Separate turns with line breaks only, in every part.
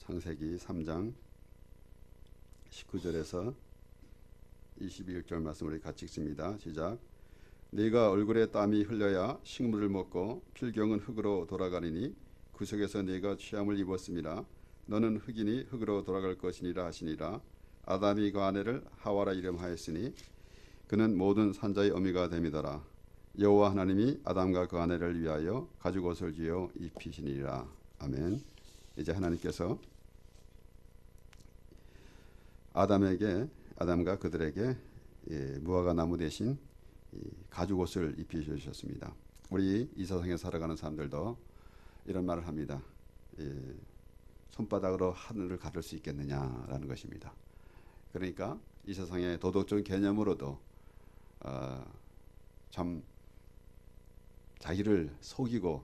창세기 3장 19절에서 21절 말씀을 같이 읽습니다. 시작. 네가 얼굴에 땀이 흘려야 식물을 먹고 필경은 흙으로 돌아가리니 그 속에서 네가 취함을 입었음이라. 너는 흙이니 흙으로 돌아갈 것이니라 하시니라. 아담이 그 아내를 하와라 이름하였으니 그는 모든 산자의 어미가 됨이더라. 여호와 하나님이 아담과 그 아내를 위하여 가죽옷을 지어 입히시니라. 아멘. 이제 하나님께서 아담과 그들에게 무화과 나무 대신 가죽옷을 입히셨습니다. 우리 이 세상에 살아가는 사람들도 이런 말을 합니다. 손바닥으로 하늘을 가를 수 있겠느냐라는 것입니다. 그러니까 이 세상의 도덕적 개념으로도 참 자기를 속이고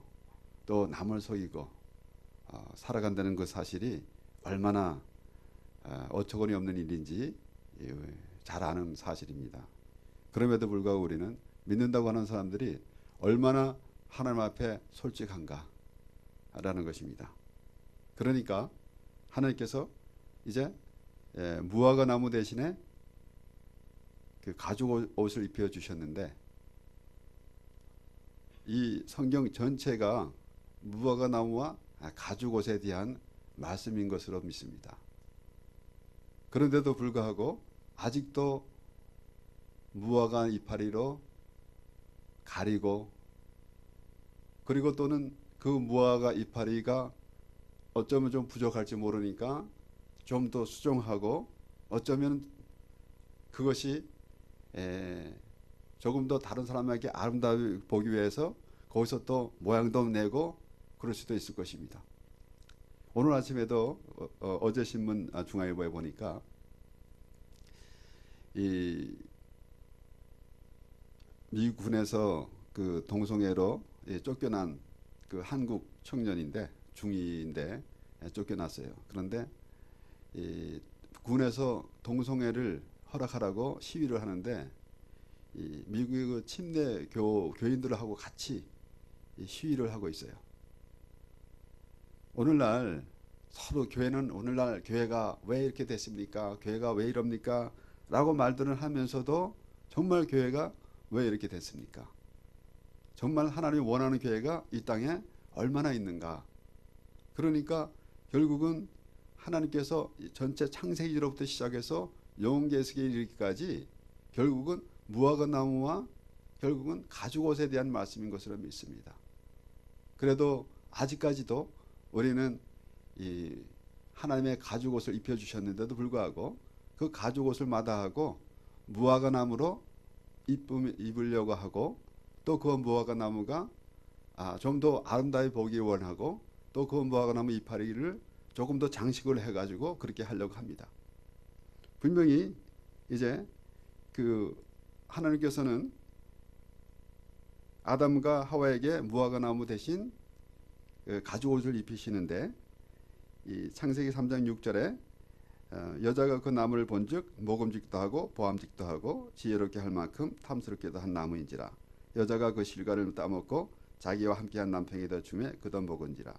또 남을 속이고 살아간다는 그 사실이 얼마나 어처구니 없는 일인지 잘 아는 사실입니다. 그럼에도 불구하고 우리는 믿는다고 하는 사람들이 얼마나 하나님 앞에 솔직한가 라는 것입니다. 그러니까 하나님께서 이제 무화과 나무 대신에 그 가죽 옷을 입혀 주셨는데 이 성경 전체가 무화과 나무와 가죽 옷에 대한 말씀인 것으로 믿습니다. 그런데도 불구하고 아직도 무화과 이파리로 가리고 그리고 또는 그 무화과 이파리가 어쩌면 좀 부족할지 모르니까 좀 더 수정하고 어쩌면 그것이 조금 더 다른 사람에게 아름다워 보기 위해서 거기서 또 모양도 내고 그럴 수도 있을 것입니다. 오늘 아침에도 어제 신문 중앙일보에 보니까 이 미군에서 그 동성애로 쫓겨난 그 한국 청년인데 중위인데 쫓겨났어요. 그런데 이 군에서 동성애를 허락하라고 시위를 하는데 이 미국의 그 침례 교인들하고 같이 시위를 하고 있어요. 오늘날 서로 교회는 오늘날 교회가 왜 이렇게 됐습니까? 교회가 왜 이럽니까? 라고 말들을 하면서도 정말 교회가 왜 이렇게 됐습니까? 정말 하나님이 원하는 교회가 이 땅에 얼마나 있는가? 그러니까 결국은 하나님께서 전체 창세기로부터 시작해서 영계시기에 이르기까지 결국은 무화과 나무와 결국은 가죽옷에 대한 말씀인 것으로 믿습니다. 그래도 아직까지도 우리는 이 하나님의 가죽옷을 입혀주셨는데도 불구하고 그 가죽옷을 마다하고 무화과 나무로 입으려고 하고 또 그 무화과 나무가 좀 더 아름다워 보기 원하고 또 그 무화과 나무 이파리를 조금 더 장식을 해가지고 그렇게 하려고 합니다. 분명히 이제 그 하나님께서는 아담과 하와에게 무화과 나무 대신 가죽옷을 입히시는데 이 창세기 3장 6절에 여자가 그 나무를 본즉 먹음직도 하고 보암직도 하고 지혜롭게 할 만큼 탐스럽게도 한 나무인지라. 여자가 그 실과를 따먹고 자기와 함께한 남편에게 더 주매 그도 먹은지라.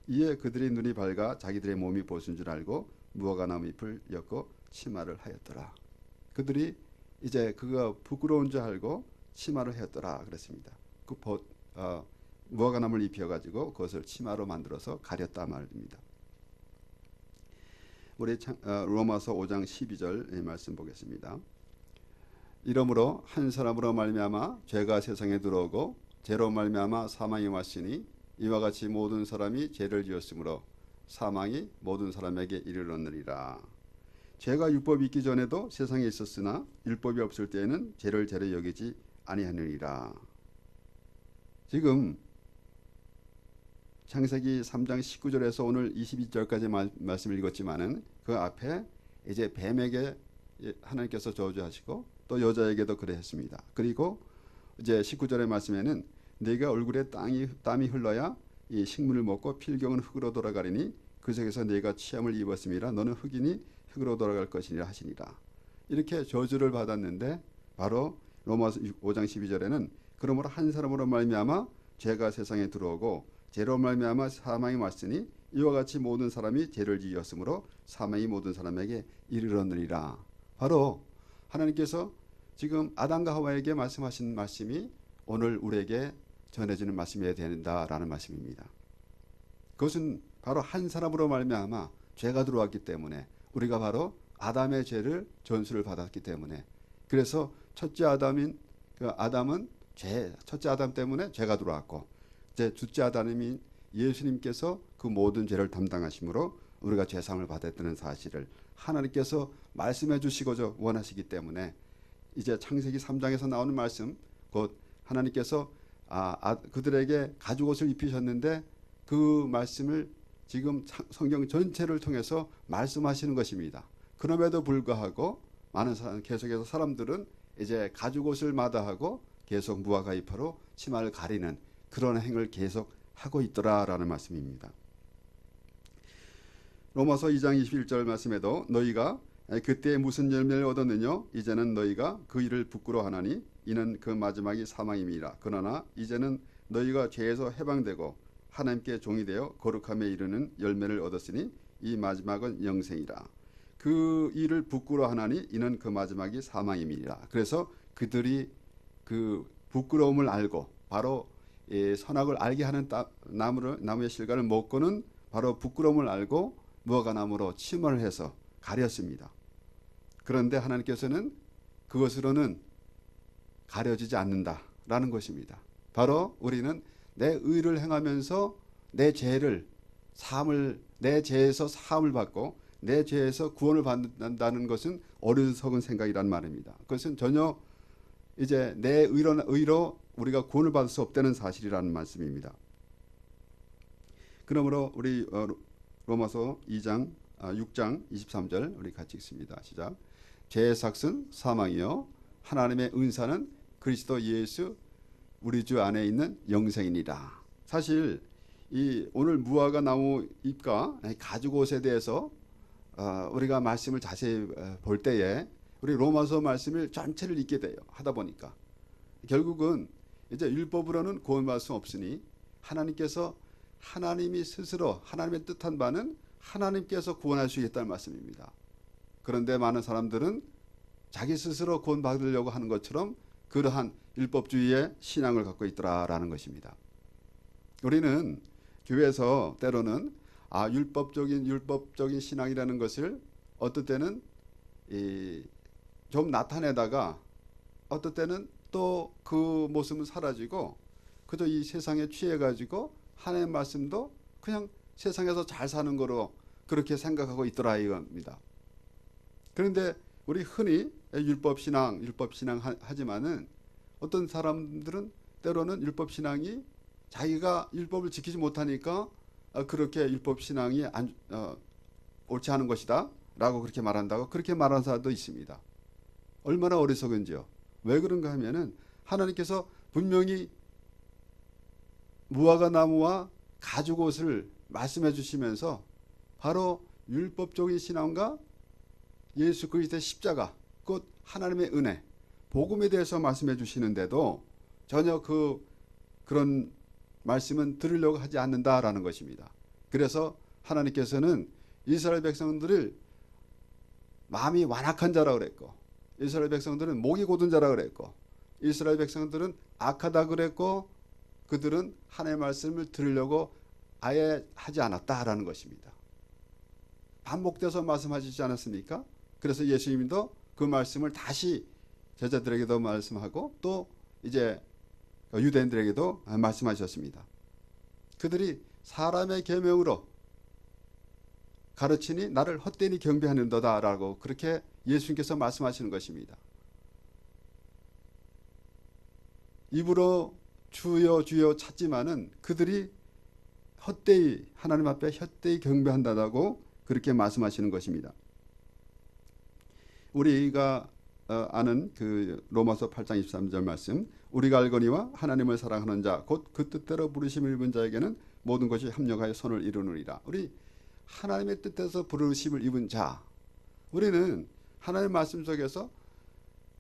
이에 그들의 눈이 밝아 자기들의 몸이 보순 줄 알고 무화과 나무 잎을 엮고 치마를 하였더라. 그들이 이제 그가 부끄러운 줄 알고 치마를 하였더라 그랬습니다. 그 무화과 나무를 입혀가지고 그것을 치마로 만들어서 가렸다 말입니다. 우리 로마서 5장 12절 말씀 보겠습니다. 이러므로 한 사람으로 말미암아 죄가 세상에 들어오고 죄로 말미암아 사망이 왔으니 이와 같이 모든 사람이 죄를 지었으므로 사망이 모든 사람에게 이르렀느니라. 죄가 율법이 있기 전에도 세상에 있었으나 율법이 없을 때에는 죄를 죄로 여기지 아니하느니라. 지금 창세기 3장 19절에서 오늘 22절까지 말씀을 읽었지만은 그 앞에 이제 뱀에게 하나님께서 저주하시고 또 여자에게도 그래 했습니다. 그리고 이제 19절의 말씀에는 네가 얼굴에 땀이 흘러야 이 식물을 먹고 필경은 흙으로 돌아가리니 그 속에서 네가 취함을 입었음이라. 너는 흙이니 흙으로 돌아갈 것이니라 하시니라. 이렇게 저주를 받았는데 바로 로마서 5장 12절에는 그러므로 한 사람으로 말미암아 죄가 세상에 들어오고 죄로 말미암아 사망이 왔으니 이와 같이 모든 사람이 죄를 지었으므로 사망이 모든 사람에게 이르렀느니라. 바로 하나님께서 지금 아담과 하와에게 말씀하신 말씀이 오늘 우리에게 전해지는 말씀이어야 된다라는 말씀입니다. 그것은 바로 한 사람으로 말미암아 죄가 들어왔기 때문에 우리가 바로 아담의 죄를 전수를 받았기 때문에 그래서 첫째 아담인 그 아담은 첫째 아담 때문에 죄가 들어왔고 이제 둘째 아담인 예수님께서 그 모든 죄를 담당하심으로 우리가 죄사함을 받았다는 사실을 하나님께서 말씀해 주시고자 원하시기 때문에 이제 창세기 3장에서 나오는 말씀 곧 하나님께서 그들에게 가죽옷을 입히셨는데 그 말씀을 지금 성경 전체를 통해서 말씀하시는 것입니다. 그럼에도 불구하고 많은 계속해서 사람들은 이제 가죽옷을 마다하고 계속 무화과잎으로 치마를 가리는 그런 행을 계속 하고 있더라라는 말씀입니다. 로마서 2장 21절 말씀에도 너희가 그때 무슨 열매를 얻었느냐 이제는 너희가 그 일을 부끄러워하나니 이는 그 마지막이 사망임이라. 그러나 이제는 너희가 죄에서 해방되고 하나님께 종이 되어 거룩함에 이르는 열매를 얻었으니 이 마지막은 영생이라. 그 일을 부끄러워하나니 이는 그 마지막이 사망임이라. 그래서 그들이 그 부끄러움을 알고 바로 선악을 알게 하는 나무의 실과를 먹고는 바로 부끄러움을 알고 무화과나무로 침을 해서 가렸습니다. 그런데 하나님께서는 그것으로는 가려지지 않는다라는 것입니다. 바로 우리는 내 의를 행하면서 내 죄에서 사함을 받고 내 죄에서 구원을 받는다는 것은 어리석은 생각이란 말입니다. 그것은 전혀 이제 내 의로 우리가 구원을 받을 수 없다는 사실이라는 말씀입니다. 그러므로 우리 로마서 6장 23절 우리 같이 읽습니다. 시작. 죄의 삭은 사망이요 하나님의 은사는 그리스도 예수 우리 주 안에 있는 영생이니라. 사실 이 오늘 무화과 나무 잎과 가죽옷에 대해서 우리가 말씀을 자세히 볼 때에 우리 로마서 말씀을 전체를 읽게 돼요. 하다 보니까 결국은 이제 율법으로는 구원받을 수 없으니 하나님께서 하나님이 스스로 하나님의 뜻한 바는 하나님께서 구원할 수 있다는 말씀입니다. 그런데 많은 사람들은 자기 스스로 구원받으려고 하는 것처럼 그러한 율법주의의 신앙을 갖고 있더라라는 것입니다. 우리는 교회에서 때로는 율법적인 신앙이라는 것을 어떨 때는 좀 나타내다가 어떨 때는 또 그 모습은 사라지고 그저 이 세상에 취해가지고 하나님의 말씀도 그냥 세상에서 잘 사는 거로 그렇게 생각하고 있더라 이겁니다. 그런데 우리 흔히 율법신앙 하지만은 어떤 사람들은 때로는 율법신앙이 자기가 율법을 지키지 못하니까 그렇게 율법신앙이 옳지 않은 것이다 라고 그렇게 말한다고 그렇게 말하는 사람도 있습니다. 얼마나 어리석은지요. 왜 그런가 하면은 하나님께서 분명히 무화과 나무와 가죽옷을 말씀해 주시면서 바로 율법적인 신앙과 예수 그리스도의 십자가 곧 하나님의 은혜 복음에 대해서 말씀해 주시는데도 전혀 그런 말씀은 들으려고 하지 않는다라는 것입니다. 그래서 하나님께서는 이스라엘 백성들을 마음이 완악한 자라고 그랬고 이스라엘 백성들은 목이 곧은 자라고 그랬고 이스라엘 백성들은 악하다 그랬고 그들은 하나님의 말씀을 들으려고 아예 하지 않았다라는 것입니다. 반복돼서 말씀하시지 않았습니까? 그래서 예수님도 그 말씀을 다시 제자들에게도 말씀하고 또 이제 유대인들에게도 말씀하셨습니다. 그들이 사람의 계명으로 가르치니 나를 헛되이 경배하는도다라고 그렇게 예수님께서 말씀하시는 것입니다. 입으로 주여 주여 찾지만은 그들이 헛되이 하나님 앞에 헛되이 경배한다고 그렇게 말씀하시는 것입니다. 우리가 아는 그 로마서 8장 23절 말씀 우리가 알거니와 하나님을 사랑하는 자 곧 그 뜻대로 부르심을 입은 자에게는 모든 것이 합력하여 선을 이루느니라. 우리 하나님의 뜻에서 부르심을 입은 자 우리는 하나님의 말씀 속에서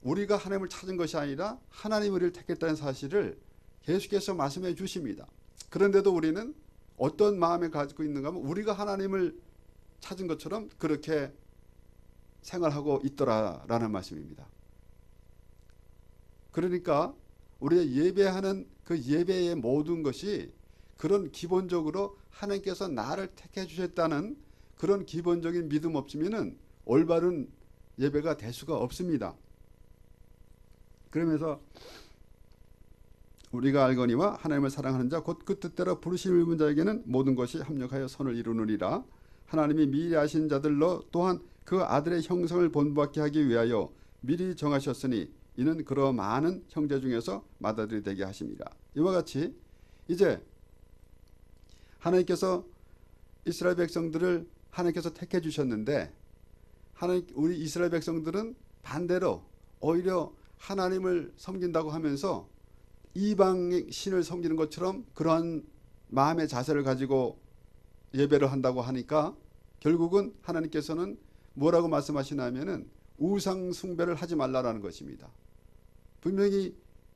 우리가 하나님을 찾은 것이 아니라 하나님이 우리를 택했다는 사실을 계속해서 말씀해 주십니다. 그런데도 우리는 어떤 마음을 가지고 있는가 하면 우리가 하나님을 찾은 것처럼 그렇게 생활하고 있더라라는 말씀입니다. 그러니까 우리가 예배하는 그 예배의 모든 것이 그런 기본적으로 하나님께서 나를 택해 주셨다는 그런 기본적인 믿음 없으면은 올바른 예배가 될 수가 없습니다. 그러면서 우리가 알거니와 하나님을 사랑하는 자 곧 그 뜻대로 부르심을 입은 자에게는 모든 것이 합력하여 선을 이루느니라. 하나님이 미리 아신 자들로 또한 그 아들의 형성을 본받게 하기 위하여 미리 정하셨으니 이는 그러 많은 형제 중에서 맏아들이 되게 하심이라. 이와 같이 이제 하나님께서 이스라엘 백성들을 하나님께서 택해 주셨는데 우리 이스라엘 백성들은 반대로 오히려 하나님을 섬긴다고 하면서 이방 신을 섬기는 것처럼 그러한 마음의 자세를 가지고 예배를 한다고 하니까 결국은 하나님께서는 뭐라고 말씀하시냐면은 우상 숭배를 하지 말라라는 것입니다. 분명히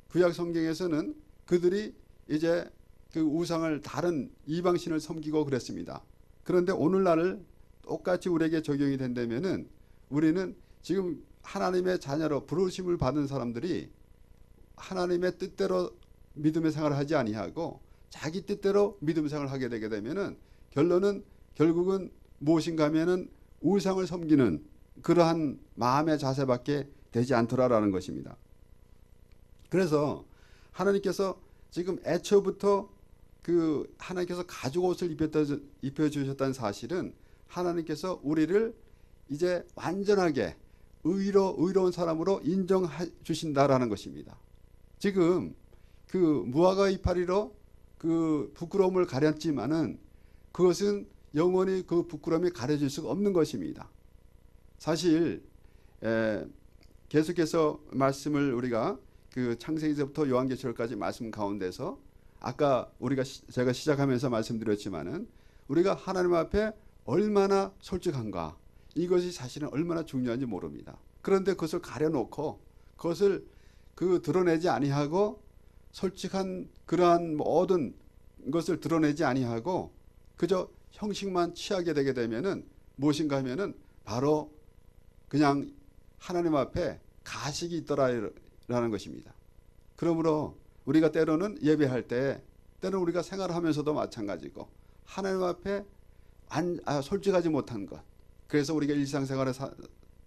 구약 성경에서는 그들이 이제 그 우상을 다른 이방 신을 섬기고 그랬습니다. 그런데 오늘날 똑같이 우리에게 적용이 된다면은 우리는 지금 하나님의 자녀로 부르심을 받은 사람들이 하나님의 뜻대로 믿음의 생활을 하지 아니하고 자기 뜻대로 믿음의 생활을 하게 되게 되면은 결국은 무엇인가 하면은 우상을 섬기는 그러한 마음의 자세밖에 되지 않더라라는 것입니다. 그래서 하나님께서 지금 애초부터 그 하나님께서 가죽 옷을 입혀주셨다는 사실은 하나님께서 우리를 이제 완전하게 의로운 사람으로 인정해 주신다라는 것입니다. 지금 그 무화과 이파리로 그 부끄러움을 가렸지만은 그것은 영원히 그 부끄러움이 가려질 수가 없는 것입니다. 사실 계속해서 말씀을 우리가 그 창세기서부터 요한계시록까지 말씀 가운데서 아까 제가 시작하면서 말씀드렸지만은 우리가 하나님 앞에 얼마나 솔직한가 이것이 사실은 얼마나 중요한지 모릅니다. 그런데 그것을 가려놓고 그것을 드러내지 아니하고 솔직한 그러한 모든 것을 드러내지 아니하고 그저 형식만 취하게 되게 되면은 무엇인가 하면은 바로 그냥 하나님 앞에 가식이 있더라라는 것입니다. 그러므로 우리가 때로는 예배할 때 때로는 우리가 생활하면서도 마찬가지고 하나님 앞에 솔직하지 못한 것. 그래서 우리가 일상생활에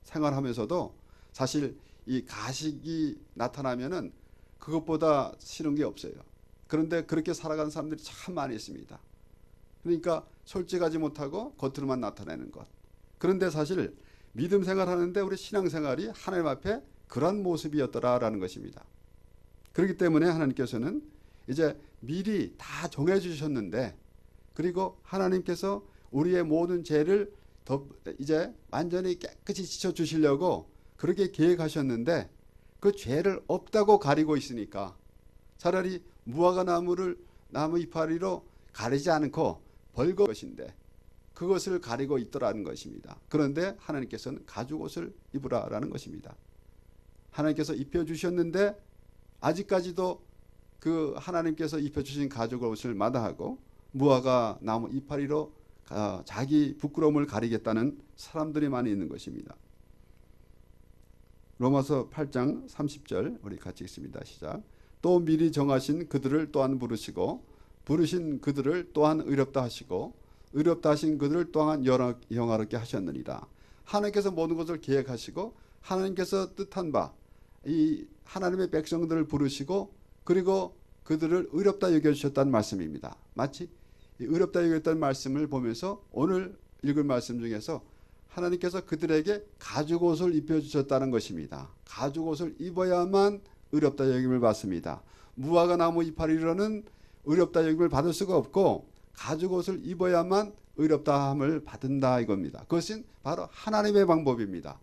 생활하면서도 사실 이 가식이 나타나면은 그것보다 싫은 게 없어요. 그런데 그렇게 살아가는 사람들이 참 많이 있습니다. 그러니까 솔직하지 못하고 겉으로만 나타내는 것. 그런데 사실 믿음 생활하는데 우리 신앙생활이 하나님 앞에 그런 모습이었더라라는 것입니다. 그렇기 때문에 하나님께서는 이제 미리 다 정해 주셨는데 그리고 하나님께서 우리의 모든 죄를 이제 완전히 깨끗이 씻어 주시려고 그렇게 계획하셨는데 그 죄를 없다고 가리고 있으니까 차라리 무화과 나무 이파리로 가리지 않고 벌거 것인데 그것을 가리고 있더라는 것입니다. 그런데 하나님께서는 가죽옷을 입으라라는 것입니다. 하나님께서 입혀주셨는데 아직까지도 그 하나님께서 입혀주신 가죽옷을 마다하고 무화과 나무 이파리로 자기 부끄러움을 가리겠다는 사람들이 많이 있는 것입니다. 로마서 8장 30절 우리 같이 읽습니다. 시작. 또 미리 정하신 그들을 또한 부르시고 부르신 그들을 또한 의롭다 하시고 의롭다 하신 그들을 또한 영화롭게 하셨느니라. 하나님께서 모든 것을 계획하시고 하나님께서 뜻한 바 이 하나님의 백성들을 부르시고 그리고 그들을 의롭다 여겨주셨다는 말씀입니다. 마치 의롭다 여겼다는 말씀을 보면서 오늘 읽을 말씀 중에서 하나님께서 그들에게 가죽옷을 입혀주셨다는 것입니다. 가죽옷을 입어야만 의롭다 여김을 받습니다. 무화과 나무 이파리로는 의롭다 여김을 받을 수가 없고 가죽옷을 입어야만 의롭다함을 받는다 이겁니다. 그것은 바로 하나님의 방법입니다.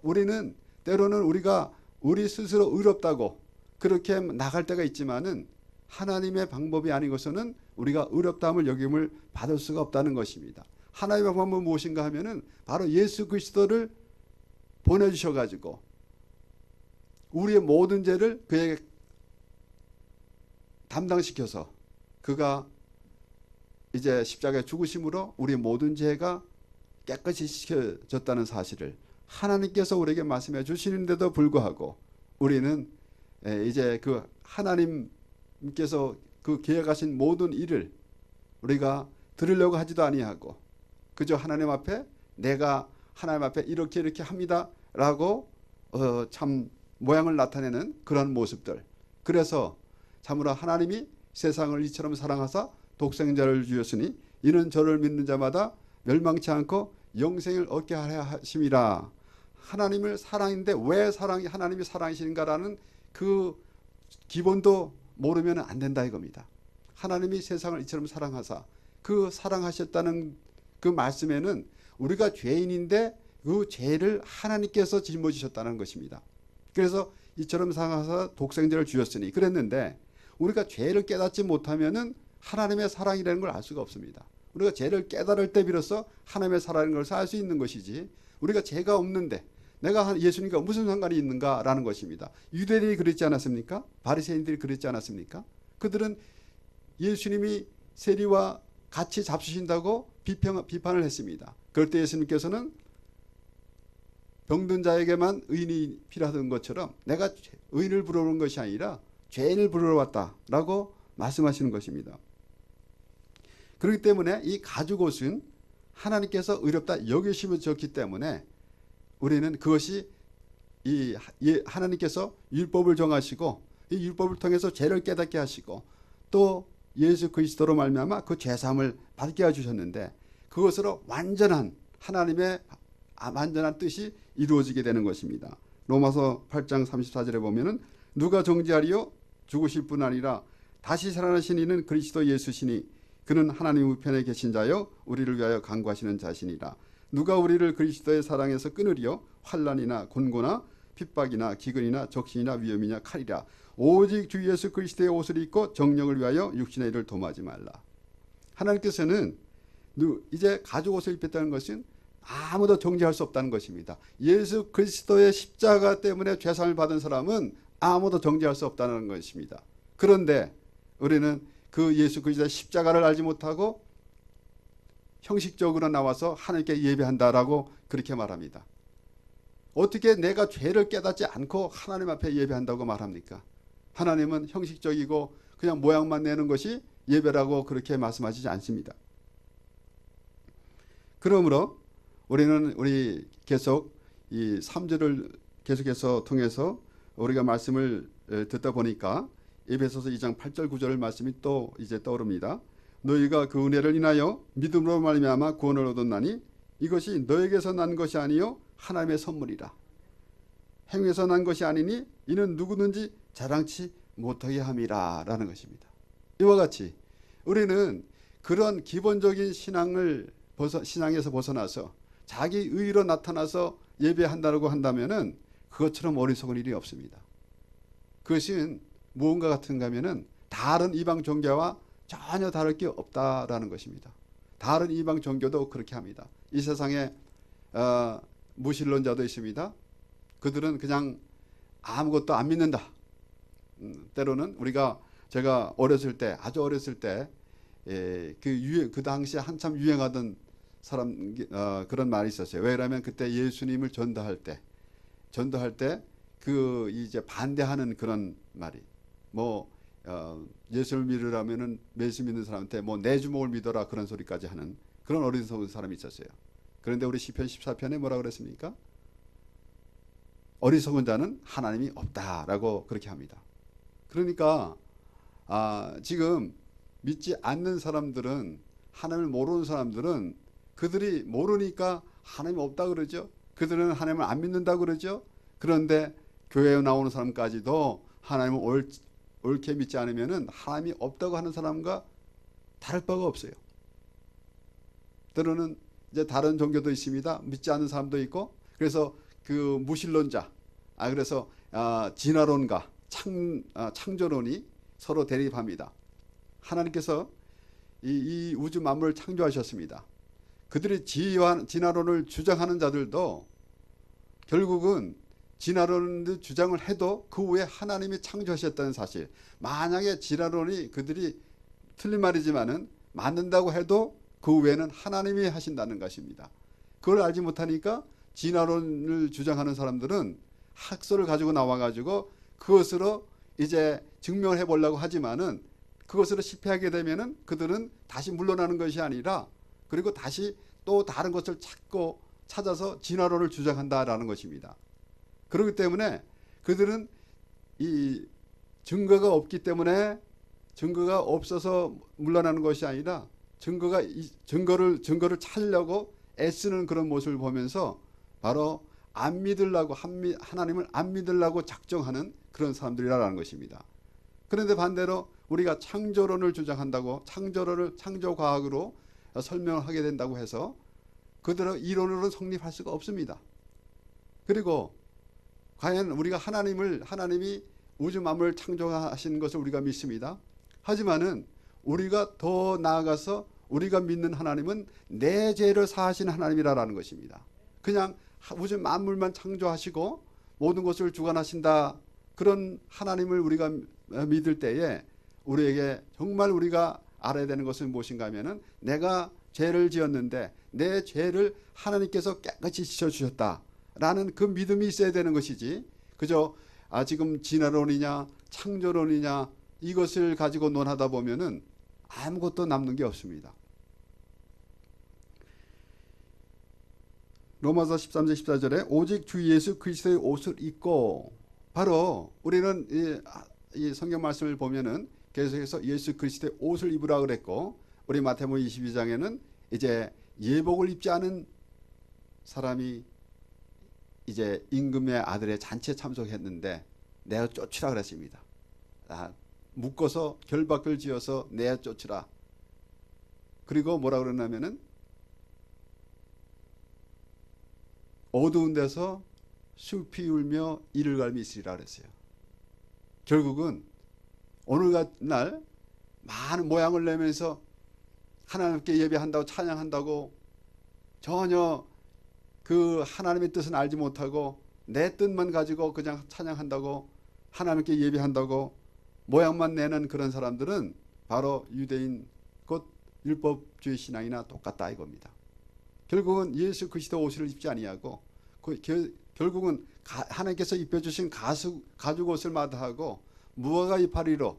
우리는 때로는 우리가 우리 스스로 의롭다고 그렇게 나갈 때가 있지만은 하나님의 방법이 아니고서는 우리가 의롭다함을 여김을 받을 수가 없다는 것입니다. 하나님의 방법은 무엇인가 하면은 바로 예수 그리스도를 보내주셔 가지고 우리의 모든 죄를 그에게 담당시켜서 그가 이제 십자가의 죽으심으로 우리 모든 죄가 깨끗이 씻겨졌다는 사실을 하나님께서 우리에게 말씀해 주시는데도 불구하고 우리는 이제 그 하나님께서 그 계획하신 모든 일을 우리가 들으려고 하지도 아니하고 그저 하나님 앞에 내가 하나님 앞에 이렇게 합니다라고 참 모양을 나타내는 그런 모습들. 그래서 참으로 하나님이 세상을 이처럼 사랑하사 독생자를 주셨으니 이는 저를 믿는 자마다 멸망치 않고 영생을 얻게 하려 하심이라. 하나님을 사랑인데 왜 하나님이 사랑이신가라는 그 기본도 모르면 안 된다 이겁니다. 하나님이 세상을 이처럼 사랑하사 그 사랑하셨다는 그 말씀에는 우리가 죄인인데 그 죄를 하나님께서 짊어지셨다는 것입니다. 그래서 이처럼 사랑하사 독생자를 주셨으니 그랬는데 우리가 죄를 깨닫지 못하면은 하나님의 사랑이라는 걸 알 수가 없습니다. 우리가 죄를 깨달을 때 비로소 하나님의 사랑인 것을 알 수 있는 것이지 우리가 죄가 없는데 내가 예수님과 무슨 상관이 있는가라는 것입니다. 유대인이 그랬지 않았습니까? 바리새인들이 그랬지 않았습니까? 그들은 예수님이 세리와 같이 잡수신다고 비판을 했습니다. 그럴 때 예수님께서는 병든 자에게만 의인이 필요하던 것처럼 내가 의인을 부르러 온 것이 아니라 죄인을 부르러 왔다라고 말씀하시는 것입니다. 그렇기 때문에 이 가죽옷은 하나님께서 의롭다 여기시면졌기 때문에 우리는 그것이 이 하나님께서 율법을 정하시고 이 율법을 통해서 죄를 깨닫게 하시고 또 예수 그리스도로 말미암아 그 죄사함을 받게 해주셨는데 그것으로 완전한 하나님의 완전한 뜻이 이루어지게 되는 것입니다. 로마서 8장 34절에 보면은 누가 정죄하리요 죽으실 뿐 아니라 다시 살아나신 이는 그리스도 예수시니 그는 하나님 우편에 계신 자요 우리를 위하여 간구하시는 자시니라. 누가 우리를 그리스도의 사랑에서 끊으리요 환난이나 곤고나 핍박이나 기근이나 적신이나 위험이냐 칼이라. 오직 주 예수 그리스도의 옷을 입고 정령을 위하여 육신의 일을 도모하지 말라. 하나님께서는 이제 가죽옷을 입혔다는 것은 아무도 정죄할 수 없다는 것입니다. 예수 그리스도의 십자가 때문에 죄상을 받은 사람은 아무도 정죄할 수 없다는 것입니다. 그런데 우리는 그 예수 그리스도의 십자가를 알지 못하고 형식적으로 나와서 하나님께 예배한다라고 그렇게 말합니다. 어떻게 내가 죄를 깨닫지 않고 하나님 앞에 예배한다고 말합니까? 하나님은 형식적이고 그냥 모양만 내는 것이 예배라고 그렇게 말씀하시지 않습니다. 그러므로 우리 계속 이 3절을 계속해서 통해서 우리가 말씀을 듣다 보니까 에베소서 2장 8절 9절 말씀이 또 이제 떠오릅니다. 너희가 그 은혜를 인하여 믿음으로 말미암아 구원을 얻었나니 이것이 너에게서 난 것이 아니요 하나님의 선물이라. 행위에서 난 것이 아니니 이는 누구든지 자랑치 못하게 함이라 라는 것입니다. 이와 같이 우리는 그런 기본적인 신앙에서 벗어나서 자기 의로 나타나서 예배한다고 한다면은 그것처럼 어리석은 일이 없습니다. 그것은 무언가 같은가 하면은 다른 이방 종교와 전혀 다를 게 없다라는 것입니다. 다른 이방 종교도 그렇게 합니다. 이 세상에 무신론자도 있습니다. 그들은 그냥 아무것도 안 믿는다. 때로는 제가 아주 어렸을 때 그 당시에 한참 유행하던 그런 말이 있었어요. 왜냐하면 그때 예수님을 전도할 때 그 이제 반대하는 그런 말이 예수를 믿으라면은 예수 믿는 사람한테 내 주먹을 믿어라 그런 소리까지 하는 그런 어리석은 사람이 있었어요. 그런데 우리 시편 14편에 뭐라 그랬습니까? 어리석은 자는 하나님이 없다라고 그렇게 합니다. 그러니까 지금 믿지 않는 사람들은 하나님을 모르는 사람들은 그들이 모르니까 하나님이 없다 그러죠. 그들은 하나님을 안 믿는다 그러죠. 그런데 교회에 나오는 사람까지도 하나님을 옳게 믿지 않으면은 하나님이 없다고 하는 사람과 다를 바가 없어요. 때로는 이제 다른 종교도 있습니다. 믿지 않는 사람도 있고 그래서 그 무신론자 그래서 진화론과 창조론이 서로 대립합니다. 하나님께서 이 우주 만물을 창조하셨습니다. 그들이 진화론을 주장하는 자들도 결국은 진화론을 주장을 해도 그 후에 하나님이 창조하셨다는 사실. 만약에 진화론이 그들이 틀린 말이지만은 만든다고 해도 그 외에는 하나님이 하신다는 것입니다. 그걸 알지 못하니까 진화론을 주장하는 사람들은 학설을 가지고 나와가지고 그것으로 이제 증명해 보려고 하지만은 그것으로 실패하게 되면은 그들은 다시 물러나는 것이 아니라 그리고 다시 또 다른 것을 찾아서 진화론을 주장한다라는 것입니다. 그렇기 때문에 그들은 이 증거가 없기 때문에 증거가 없어서 물러나는 것이 아니라 증거를 찾으려고 애쓰는 그런 모습을 보면서 바로 안 믿으려고 하나님을 안 믿으려고 작정하는 그런 사람들이라는 것입니다. 그런데 반대로 우리가 창조론을 주장한다고 창조과학으로 설명을 하게 된다고 해서 그대로 이론으로는 성립할 수가 없습니다. 그리고 과연 우리가 하나님이 우주 만물을 창조하신 것을 우리가 믿습니다. 하지만은 우리가 더 나아가서 우리가 믿는 하나님은 내 죄를 사하신 하나님이라는 것입니다. 그냥 우주 만물만 창조하시고 모든 것을 주관하신다. 그런 하나님을 우리가 믿을 때에 우리에게 정말 우리가 알아야 되는 것은 무엇인가 하면은 내가 죄를 지었는데 내 죄를 하나님께서 깨끗이 씻어주셨다라는 그 믿음이 있어야 되는 것이지 그저 지금 진화론이냐 창조론이냐 이것을 가지고 논하다 보면은 아무것도 남는 게 없습니다. 로마서 13장 14절에 오직 주 예수 그리스도의 옷을 입고 바로 우리는 이 성경 말씀을 보면은 계속해서 예수 그리스도의 옷을 입으라 그랬고 우리 마태복음 22장에는 이제 예복을 입지 않은 사람이 이제 임금의 아들의 잔치에 참석했는데 내어 쫓으라 그랬습니다. 묶어서 결박을 지어서 내어 쫓으라. 그리고 뭐라 그러냐면은 어두운 데서 숲이 울며 이를 갈미 있으리라 그랬어요. 결국은 오늘날 많은 모양을 내면서 하나님께 예배한다고 찬양한다고 전혀 그 하나님의 뜻은 알지 못하고 내 뜻만 가지고 그냥 찬양한다고 하나님께 예배한다고 모양만 내는 그런 사람들은 바로 유대인 곧 율법주의 신앙이나 똑같다 이겁니다. 결국은 예수 그리스도 옷을 입지 아니하고 결국은 하나님께서 입혀주신 가죽 옷을 마다하고 무화과 이파리로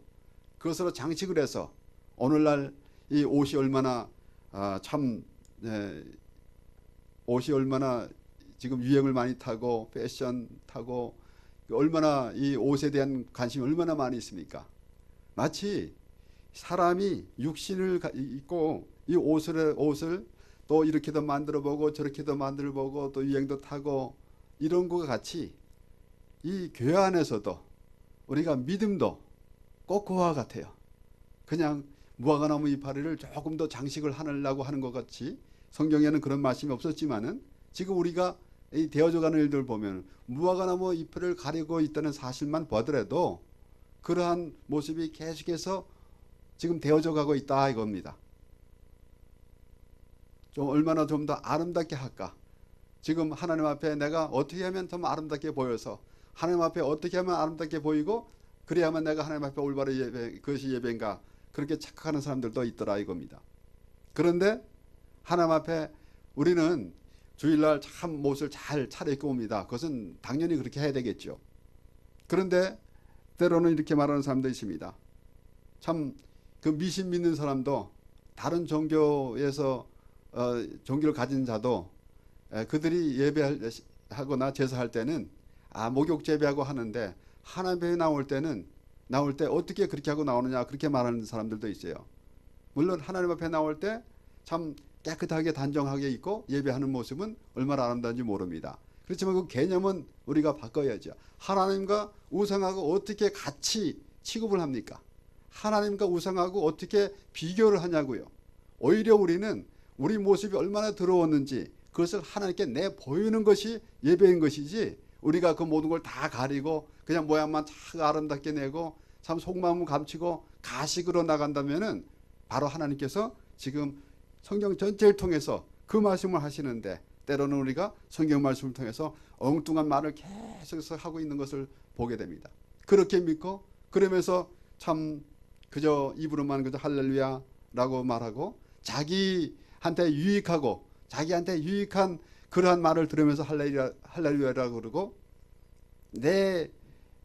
그것으로 장식을 해서 오늘날 이 옷이 얼마나 옷이 얼마나 지금 유행을 많이 타고 패션 타고 얼마나 이 옷에 대한 관심이 얼마나 많이 있습니까? 마치 사람이 육신을 입고 이 옷을 또 이렇게도 만들어보고 저렇게도 만들어보고 또 유행도 타고 이런 것과 같이 이 교회 안에서도 우리가 믿음도 꼭 그와 같아요. 그냥 무화과나무 이파리를 조금 더 장식을 하려고 하는 것 같이 성경에는 그런 말씀이 없었지만은 지금 우리가 이 되어져가는 일들 보면 무화과나무 잎을 가리고 있다는 사실만 보더라도 그러한 모습이 계속해서 지금 되어져 가고 있다 이겁니다. 좀 얼마나 좀 더 아름답게 할까? 지금 하나님 앞에 내가 어떻게 하면 더 아름답게 보여서 하나님 앞에 어떻게 하면 아름답게 보이고 그래야만 내가 하나님 앞에 올바른 예배, 그것이 예배인가 그렇게 착각하는 사람들도 있더라 이겁니다. 그런데 하나님 앞에 우리는 주일날 참 옷을 잘 차려입고 옵니다. 그것은 당연히 그렇게 해야 되겠죠. 그런데 때로는 이렇게 말하는 사람도 있습니다. 참 그 미신 믿는 사람도 다른 종교에서 종교를 가진 자도 그들이 예배하거나 제사할 때는 목욕 제비하고 하는데 하나님 앞에 나올 때 어떻게 그렇게 하고 나오느냐 그렇게 말하는 사람들도 있어요. 물론 하나님 앞에 나올 때 참 깨끗하게 단정하게 있고 예배하는 모습은 얼마나 아름다운지 모릅니다. 그렇지만 그 개념은 우리가 바꿔야죠. 하나님과 우상하고 어떻게 같이 취급을 합니까? 하나님과 우상하고 어떻게 비교를 하냐고요. 오히려 우리는 우리 모습이 얼마나 더러웠는지 그것을 하나님께 내보이는 것이 예배인 것이지 우리가 그 모든 걸 다 가리고 그냥 모양만 참 아름답게 내고 참 속마음을 감추고 가식으로 나간다면은 바로 하나님께서 지금 성경 전체를 통해서 그 말씀을 하시는데 때로는 우리가 성경 말씀을 통해서 엉뚱한 말을 계속해서 하고 있는 것을 보게 됩니다. 그렇게 믿고 그러면서 참 그저 입으로만 그저 할렐루야 라고 말하고 자기한테 유익하고 자기한테 유익한 그러한 말을 들으면서 할렐루야라고 그러고 내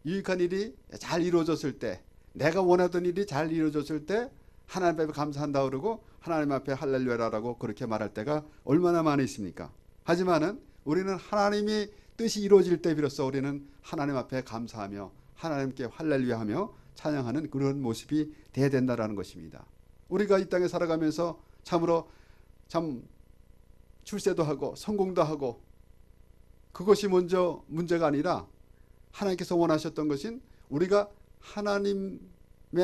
유익한 일이 잘 이루어졌을 때 내가 원하던 일이 잘 이루어졌을 때 하나님 앞에 감사한다 그러고 하나님 앞에 할렐루야라고 그렇게 말할 때가 얼마나 많이 있습니까? 하지만은 우리는 하나님이 뜻이 이루어질 때 비로소 우리는 하나님 앞에 감사하며 하나님께 할렐루야하며 찬양하는 그런 모습이 돼야 된다라는 것입니다. 우리가 이 땅에 살아가면서 참으로 참 출세도 하고 성공도 하고 그것이 먼저 문제가 아니라 하나님께서 원하셨던 것은 우리가 하나님의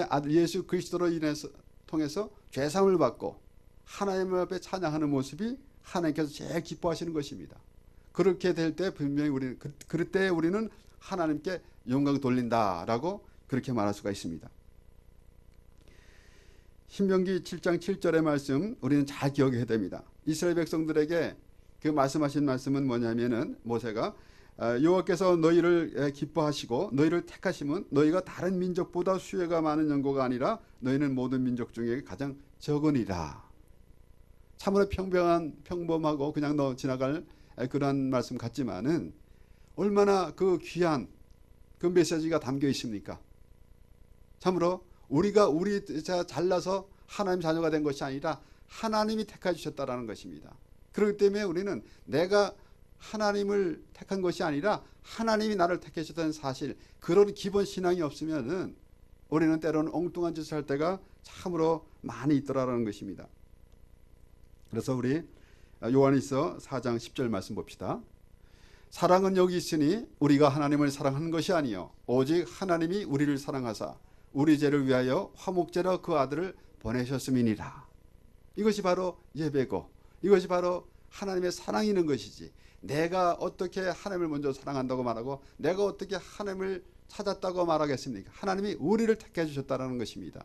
아들 예수 그리스도로 인해서 통해서 죄사함을 받고 하나님 앞에 찬양하는 모습이 하나님께서 제일 기뻐하시는 것입니다. 그렇게 될 때 분명히 그럴 때 우리는 하나님께 영광 돌린다라고 그렇게 말할 수가 있습니다. 신명기 7장 7절의 말씀 우리는 잘 기억해야 됩니다. 이스라엘 백성들에게 그 말씀하신 말씀은 뭐냐면은 모세가 여호와께서 너희를 기뻐하시고 너희를 택하심은 너희가 다른 민족보다 수혜가 많은 연고가 아니라 너희는 모든 민족 중에 가장 적으니라. 참으로 평범하고 그냥 지나갈 그런 말씀 같지만은 얼마나 그 귀한 그 메시지가 담겨 있습니까? 참으로 우리가 잘나서 하나님 자녀가 된 것이 아니라 하나님이 택해 주셨다라는 것입니다. 그렇기 때문에 우리는 내가 하나님을 택한 것이 아니라 하나님이 나를 택해 주셨다는 사실, 그런 기본 신앙이 없으면은 우리는 때로는 엉뚱한 짓을 할 때가 참으로 많이 있더라라는 것입니다. 그래서 우리 요한일서 4장 10절 말씀 봅시다. 사랑은 여기 있으니 우리가 하나님을 사랑하는 것이 아니요 오직 하나님이 우리를 사랑하사 우리 죄를 위하여 화목제로 그 아들을 보내셨음이니라. 이것이 바로 예배고 이것이 바로 하나님의 사랑이 있는 것이지, 내가 어떻게 하나님을 먼저 사랑한다고 말하고 내가 어떻게 하나님을 찾았다고 말하겠습니까? 하나님이 우리를 택해 주셨다는 것입니다.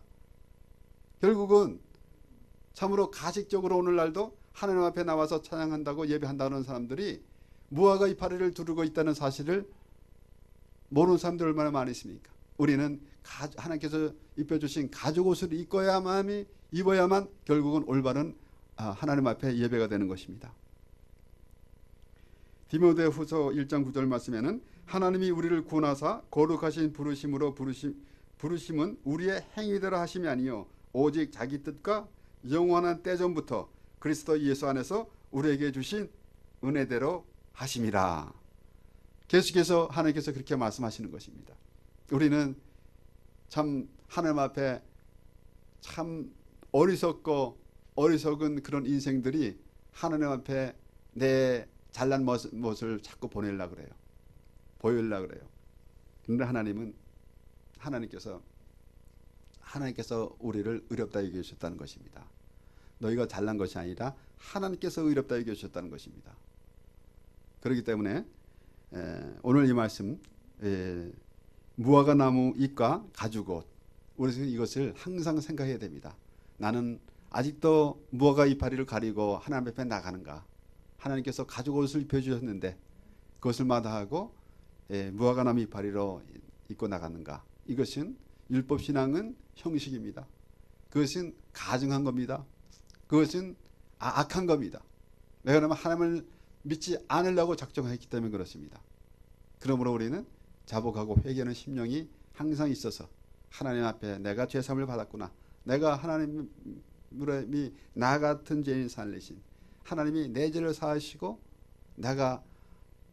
결국은 참으로 가식적으로 오늘날도 하나님 앞에 나와서 찬양한다고 예배한다는 사람들이 무화과 이파리를 두르고 있다는 사실을 모르는 사람들 얼마나 많이 있습니까? 우리는 하나님께서 입혀주신 가죽 옷을 입어야만 결국은 올바른 하나님 앞에 예배가 되는 것입니다. 디모데후서 1장 9절 말씀에는 하나님이 우리를 구원하사 거룩하신 부르심으로 부르심은 우리의 행위대로 하심이 아니요 오직 자기 뜻과 영원한 때전부터 그리스도 예수 안에서 우리에게 주신 은혜대로 하심이라. 계속해서 하나님께서 그렇게 말씀하시는 것입니다. 우리는 참 하나님 앞에 참 어리석은 그런 인생들이 하나님 앞에 내 잘난 모습을 자꾸 보이려고 그래요. 그런데 하나님께서 우리를 의롭다 여기셨다는 것입니다. 너희가 잘난 것이 아니라 하나님께서 의롭다 여기셨다는 것입니다. 그렇기 때문에 오늘 이 말씀 무화과 나무 잎과 가죽옷, 우리는 이것을 항상 생각해야 됩니다. 나는 아직도 무화과 이파리를 가리고 하나님 앞에 나가는가? 하나님께서 가죽옷을 입혀주셨는데 그것을 마다하고 무화과 나무 이파리로 입고 나가는가? 이것은 율법신앙은 형식입니다. 그것은 가증한 겁니다. 그것은 악한 겁니다. 왜냐하면 하나님을 믿지 않으려고 작정했기 때문에 그렇습니다. 그러므로 우리는 자복하고 회개하는 심령이 항상 있어서 하나님 앞에 내가 죄사함을 받았구나, 내가 하나님이 나 같은 죄인 살리신 하나님이 내 죄를 사하시고 내가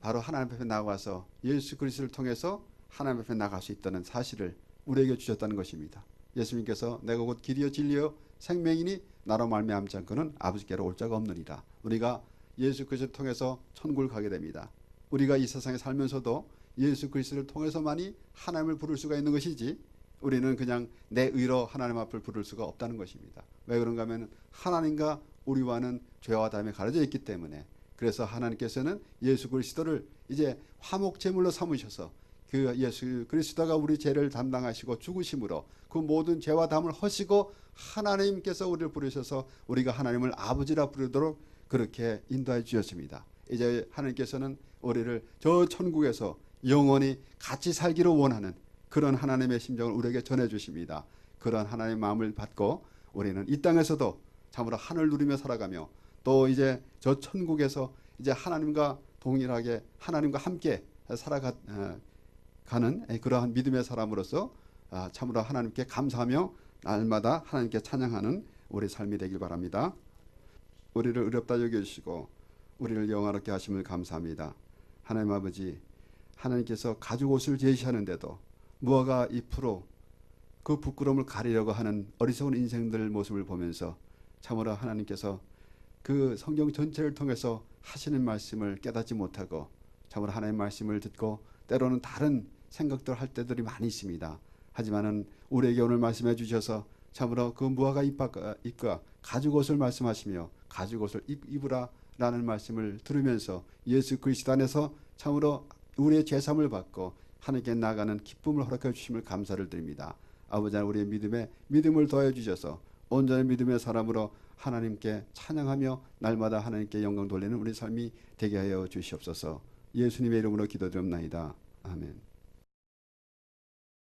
바로 하나님 앞에 나와서 예수 그리스도를 통해서 하나님 앞에 나갈 수 있다는 사실을 우리에게 주셨다는 것입니다. 예수님께서 내가 곧 길이요 진리요 생명이니 나로 말미암지 않고는 아버지께로 올 자가 없느니라. 우리가 예수 그리스도를 통해서 천국을 가게 됩니다. 우리가 이 세상에 살면서도 예수 그리스도를 통해서만이 하나님을 부를 수가 있는 것이지 우리는 그냥 내 의로 하나님 앞을 부를 수가 없다는 것입니다. 왜 그런가 하면 하나님과 우리와는 죄와 담에 가려져 있기 때문에, 그래서 하나님께서는 예수 그리스도를 이제 화목제물로 삼으셔서 그 예수 그리스도가 우리 죄를 담당하시고 죽으심으로 그 모든 죄와 담을 허시고 하나님께서 우리를 부르셔서 우리가 하나님을 아버지라 부르도록 그렇게 인도해 주셨습니다. 이제 하나님께서는 우리를 저 천국에서 영원히 같이 살기를 원하는 그런 하나님의 심정을 우리에게 전해 주십니다. 그런 하나님의 마음을 받고 우리는 이 땅에서도 참으로 하늘 누리며 살아가며 또 이제 저 천국에서 이제 하나님과 동일하게 하나님과 함께 살아가는 그러한 믿음의 사람으로서 참으로 하나님께 감사하며 날마다 하나님께 찬양하는 우리 삶이 되길 바랍니다. 우리를 의롭다 여겨주시고 우리를 영화롭게 하심을 감사합니다. 하나님 아버지, 하나님께서 가죽옷을 제시하는데도 무화과 잎으로 그 부끄러움을 가리려고 하는 어리석은 인생들 모습을 보면서 참으로 하나님께서 그 성경 전체를 통해서 하시는 말씀을 깨닫지 못하고 참으로 하나님의 말씀을 듣고 때로는 다른 생각들 할 때들이 많이 있습니다. 하지만은 우리에게 오늘 말씀해 주셔서 참으로 그 무화과 잎과 가죽옷을 말씀하시며 가죽옷을 입으라 라는 말씀을 들으면서 예수 그리스도 안에서 참으로 우리의 죄사함을 받고 하나님께 나가는 기쁨을 허락해 주심을 감사를 드립니다. 아버지 하나님, 우리의 믿음에 믿음을 더해 주셔서 온전한 믿음의 사람으로 하나님께 찬양하며 날마다 하나님께 영광 돌리는 우리 삶이 되게 하여 주시옵소서. 예수님의 이름으로 기도드립나이다. 아멘.